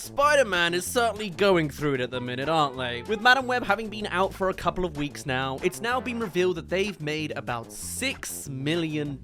Spider-Man is certainly going through it at the minute, aren't they? With Madam Web having been out for a couple of weeks now, it's now been revealed that they've made about $6 million.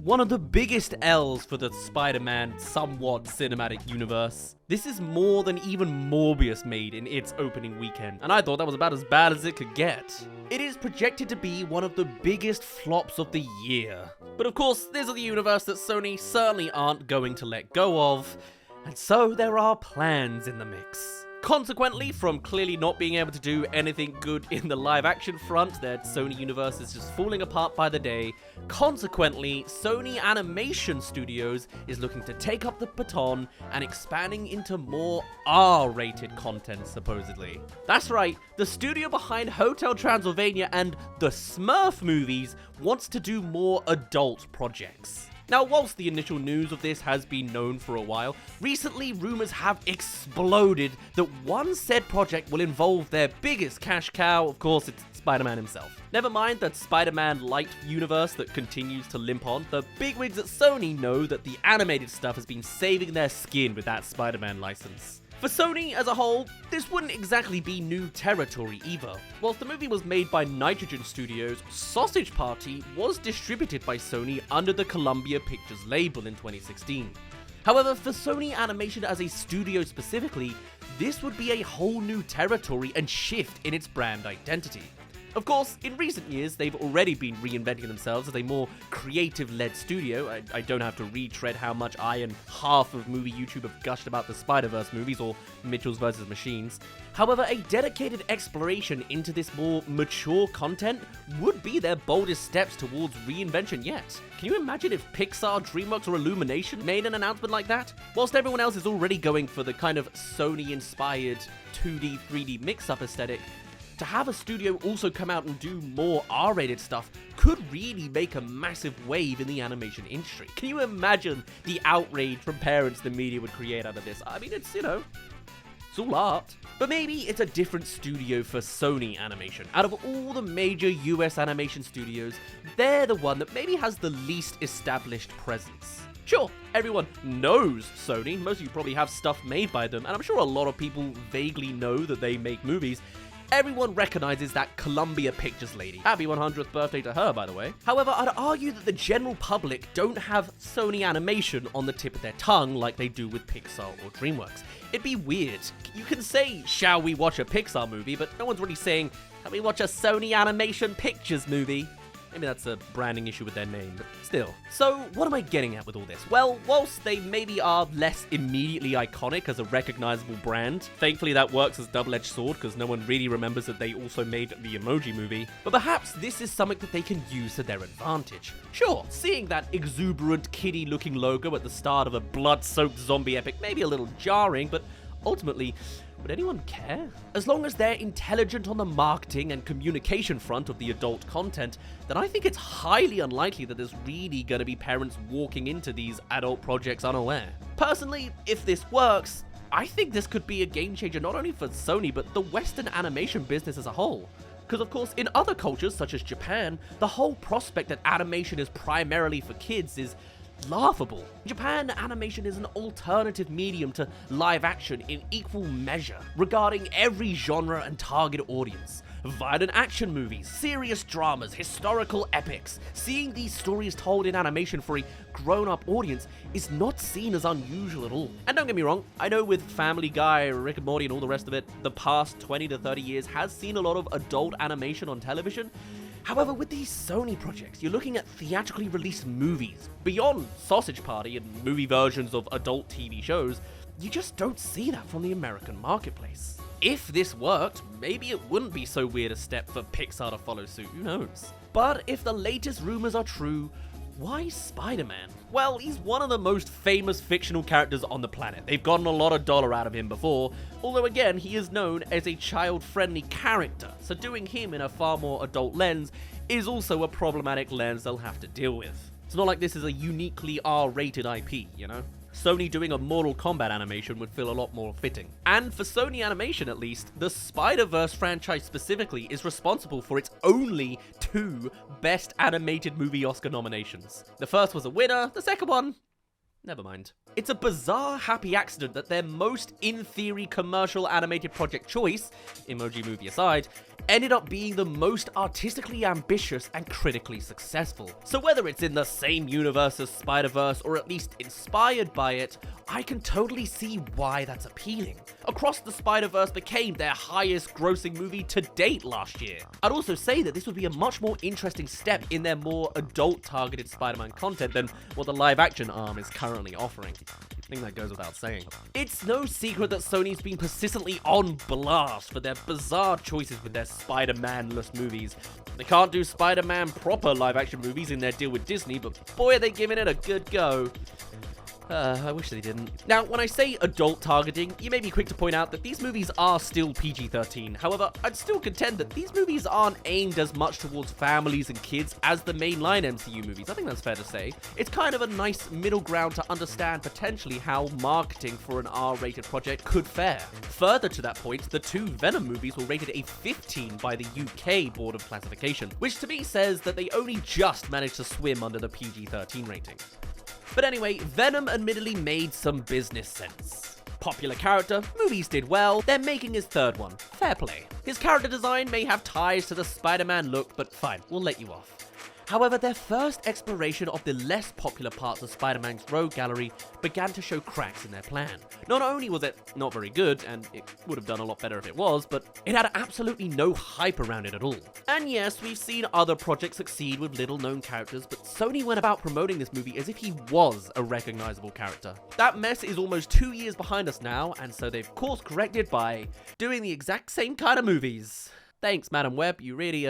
One of the biggest L's for the Spider-Man somewhat cinematic universe. This is more than even Morbius made in its opening weekend, and I thought that was about as bad as it could get. It is projected to be one of the biggest flops of the year. But of course, this is the universe that Sony certainly aren't going to let go of, and so there are plans in the mix. Consequently, from clearly not being able to do anything good in the live-action front, their Sony universe is just falling apart by the day. Consequently, Sony Animation Studios is looking to take up the baton and expanding into more R-rated content, supposedly. That's right, the studio behind Hotel Transylvania and the Smurf movies wants to do more adult projects. Now, whilst the initial news of this has been known for a while, recently rumours have exploded that one said project will involve their biggest cash cow. Of course, it's Spider-Man himself. Never mind that Spider-Man light universe that continues to limp on, the bigwigs at Sony know that the animated stuff has been saving their skin with that Spider-Man license. For Sony as a whole, this wouldn't exactly be new territory either. Whilst the movie was made by Nitrogen Studios, Sausage Party was distributed by Sony under the Columbia Pictures label in 2016. However, for Sony Animation as a studio specifically, this would be a whole new territory and shift in its brand identity. Of course, in recent years, they've already been reinventing themselves as a more creative-led studio. I don't have to retread how much I and half of movie YouTube have gushed about the Spiderverse movies or Mitchell's vs. Machines. However, a dedicated exploration into this more mature content would be their boldest steps towards reinvention yet. Can you imagine if Pixar, DreamWorks, or Illumination made an announcement like that? Whilst everyone else is already going for the kind of Sony-inspired 2D, 3D mix-up aesthetic, to have a studio also come out and do more R-rated stuff could really make a massive wave in the animation industry. Can you imagine the outrage from parents the media would create out of this? I mean, it's all art. But maybe it's a different studio for Sony Animation. Out of all the major US animation studios, they're the one that maybe has the least established presence. Sure, everyone knows Sony. Most of you probably have stuff made by them, and I'm sure a lot of people vaguely know that they make movies. Everyone recognizes that Columbia Pictures lady. Happy 100th birthday to her, by the way. However, I'd argue that the general public don't have Sony Animation on the tip of their tongue like they do with Pixar or DreamWorks. It'd be weird. You can say, shall we watch a Pixar movie, but no one's really saying, shall we watch a Sony Animation Pictures movie? Maybe that's a branding issue with their name, but still. So, what am I getting at with all this? Well, whilst they maybe are less immediately iconic as a recognizable brand, thankfully that works as a double-edged sword because no one really remembers that they also made the Emoji Movie, but perhaps this is something that they can use to their advantage. Sure, seeing that exuberant, kiddie-looking logo at the start of a blood-soaked zombie epic may be a little jarring, but ultimately, would anyone care? As long as they're intelligent on the marketing and communication front of the adult content, then I think it's highly unlikely that there's really gonna be parents walking into these adult projects unaware. Personally, if this works, I think this could be a game changer not only for Sony, but the Western animation business as a whole. Because of course, in other cultures, such as Japan, the whole prospect that animation is primarily for kids is laughable. In Japan, animation is an alternative medium to live action in equal measure, regarding every genre and target audience. Violent action movies, serious dramas, historical epics. Seeing these stories told in animation for a grown-up audience is not seen as unusual at all. And don't get me wrong, I know with Family Guy, Rick and Morty and all the rest of it, the past 20 to 30 years has seen a lot of adult animation on television. However, with these Sony projects, you're looking at theatrically released movies. Beyond Sausage Party and movie versions of adult TV shows, you just don't see that from the American marketplace. If this worked, maybe it wouldn't be so weird a step for Pixar to follow suit, who knows? But if the latest rumors are true, why Spider-Man? Well, he's one of the most famous fictional characters on the planet. They've gotten a lot of dollar out of him before, although again, he is known as a child-friendly character, so doing him in a far more adult lens is also a problematic lens they'll have to deal with. It's not like this is a uniquely R-rated IP, you know? Sony doing a Mortal Kombat animation would feel a lot more fitting. And for Sony Animation at least, the Spiderverse franchise specifically is responsible for its only 2 Best Animated Movie Oscar nominations. The first was a winner, the second one, Never mind. It's a bizarre happy accident that their most, in theory, commercial animated project choice, Emoji Movie aside, ended up being the most artistically ambitious and critically successful. So whether it's in the same universe as Spiderverse or at least inspired by it, I can totally see why that's appealing. Across the Spiderverse became their highest grossing movie to date last year. I'd also say that this would be a much more interesting step in their more adult targeted Spider-Man content than what the live action arm is currently offering. I think that goes without saying. It's no secret that Sony's been persistently on blast for their bizarre choices with their Spider-Man-less movies. They can't do Spider-Man proper live-action movies in their deal with Disney, but boy are they giving it a good go. I wish they didn't. Now, when I say adult targeting, you may be quick to point out that these movies are still PG-13. However, I'd still contend that these movies aren't aimed as much towards families and kids as the mainline MCU movies. I think that's fair to say. It's kind of a nice middle ground to understand potentially how marketing for an R-rated project could fare. Further to that point, the two Venom movies were rated a 15 by the UK Board of Classification, which to me says that they only just managed to swim under the PG-13 rating. But anyway, Venom admittedly made some business sense. Popular character, movies did well, they're making his third one. Fair play. His character design may have ties to the Spider-Man look, but fine, we'll let you off. However, their first exploration of the less popular parts of Spider-Man's rogue gallery began to show cracks in their plan. Not only was it not very good, and it would have done a lot better if it was, but it had absolutely no hype around it at all. And yes, we've seen other projects succeed with little-known characters, but Sony went about promoting this movie as if he was a recognizable character. That mess is almost 2 years behind us now, and so they've course-corrected by doing the exact same kind of movies. Thanks, Madam Web, you really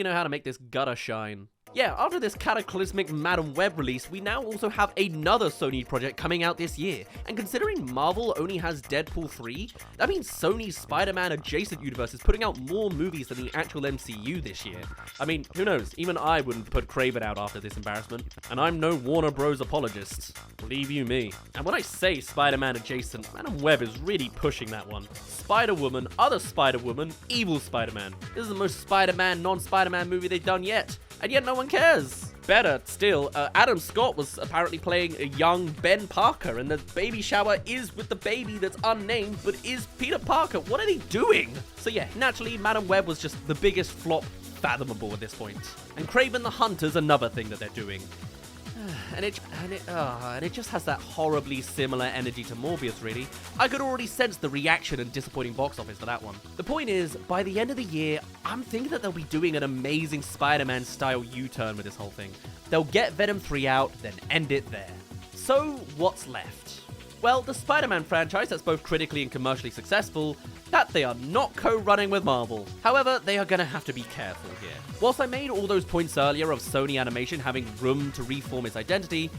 know how to make this gutter shine. Yeah, after this cataclysmic Madam Web release, we now also have another Sony project coming out this year. And considering Marvel only has Deadpool 3, that means Sony's Spider-Man adjacent universe is putting out more movies than the actual MCU this year. I mean, who knows, even I wouldn't put Kraven out after this embarrassment. And I'm no Warner Bros. Apologist. Believe you me. And when I say Spider-Man adjacent, Madam Web is really pushing that one. Spider-Woman, other Spider-Woman, evil Spider-Man. This is the most Spider-Man, non-Spider-Man movie they've done yet. And yet no one cares. Better still, Adam Scott was apparently playing a young Ben Parker, and the baby shower is with the baby that's unnamed, but is Peter Parker. What are they doing? So yeah, naturally, Madam Web was just the biggest flop fathomable at this point. And Kraven the Hunter's another thing that they're doing. And it just has that horribly similar energy to Morbius, really. I could already sense the reaction and disappointing box office for that one. The point is, by the end of the year, I'm thinking that they'll be doing an amazing Spider-Man style U-turn with this whole thing. They'll get Venom 3 out, then end it there. So, what's left? Well, the Spider-Man franchise that's both critically and commercially successful, that they are not co-running with Marvel. However, they are gonna have to be careful here. Whilst I made all those points earlier of Sony Animation having room to reform its identity,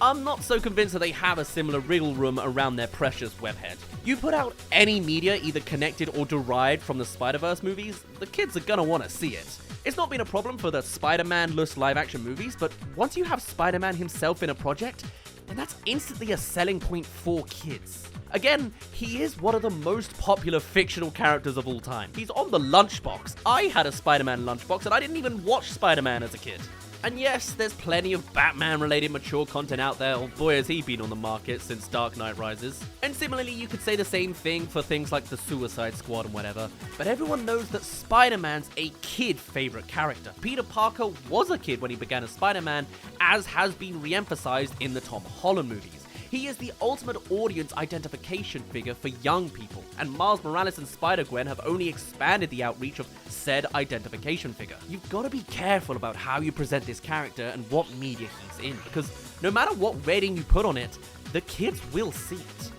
I'm not so convinced that they have a similar wriggle room around their precious webhead. You put out any media either connected or derived from the Spider-Verse movies, the kids are gonna want to see it. It's not been a problem for the Spider-Man-less live-action movies, but once you have Spider-Man himself in a project, then that's instantly a selling point for kids. Again, he is one of the most popular fictional characters of all time. He's on the lunchbox. I had a Spider-Man lunchbox and I didn't even watch Spider-Man as a kid. And yes, there's plenty of Batman-related mature content out there. Oh boy, has he been on the market since Dark Knight Rises. And similarly, you could say the same thing for things like the Suicide Squad and whatever. But everyone knows that Spider-Man's a kid favorite character. Peter Parker was a kid when he began as Spider-Man, as has been re-emphasized in the Tom Holland movies. He is the ultimate audience identification figure for young people, and Miles Morales and Spider-Gwen have only expanded the outreach of said identification figure. You've got to be careful about how you present this character and what media he's in, because no matter what rating you put on it, the kids will see it.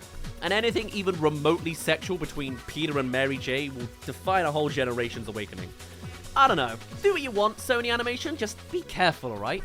And anything even remotely sexual between Peter and Mary J will define a whole generation's awakening. I don't know. Do what you want, Sony Animation, just be careful, alright?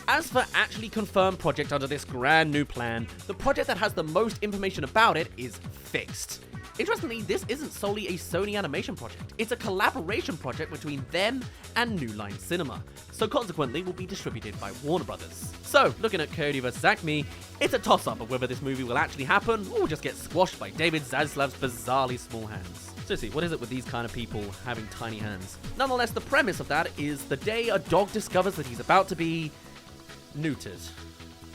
As for actually confirmed project under this grand new plan, the project that has the most information about it is Fixed. Interestingly, this isn't solely a Sony Animation project. It's a collaboration project between them and New Line Cinema, so consequently will be distributed by Warner Brothers. So, looking at Coyote vs. Acme, it's a toss-up of whether this movie will actually happen or just get squashed by David Zaslav's bizarrely small hands. Seriously, what is it with these kind of people having tiny hands? Nonetheless, the premise of that is the day a dog discovers that he's about to be neutered.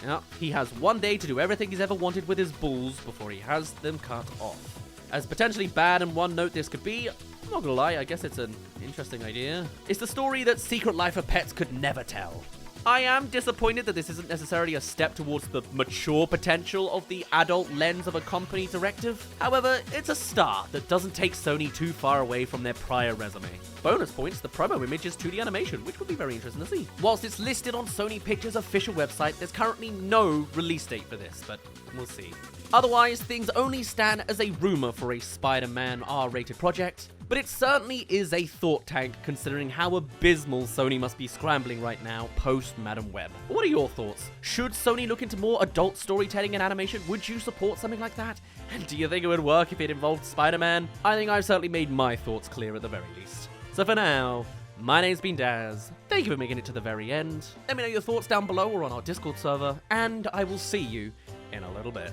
Yep, he has one day to do everything he's ever wanted with his balls before he has them cut off. As potentially bad and one note this could be, I'm not gonna lie, I guess it's an interesting idea. It's the story that Secret Life of Pets could never tell. I am disappointed that this isn't necessarily a step towards the mature potential of the adult lens of a company directive. However, it's a start that doesn't take Sony too far away from their prior resume. Bonus points, the promo image is 2D animation, which would be very interesting to see. Whilst it's listed on Sony Pictures' official website, there's currently no release date for this, but we'll see. Otherwise, things only stand as a rumor for a Spider-Man R-rated project, but it certainly is a thought tank considering how abysmal Sony must be scrambling right now post Madam Web. What are your thoughts? Should Sony look into more adult storytelling and animation? Would you support something like that? And do you think it would work if it involved Spider-Man? I think I've certainly made my thoughts clear at the very least. So for now, my name's been Daz. Thank you for making it to the very end. Let me know your thoughts down below or on our Discord server, and I will see you in a little bit.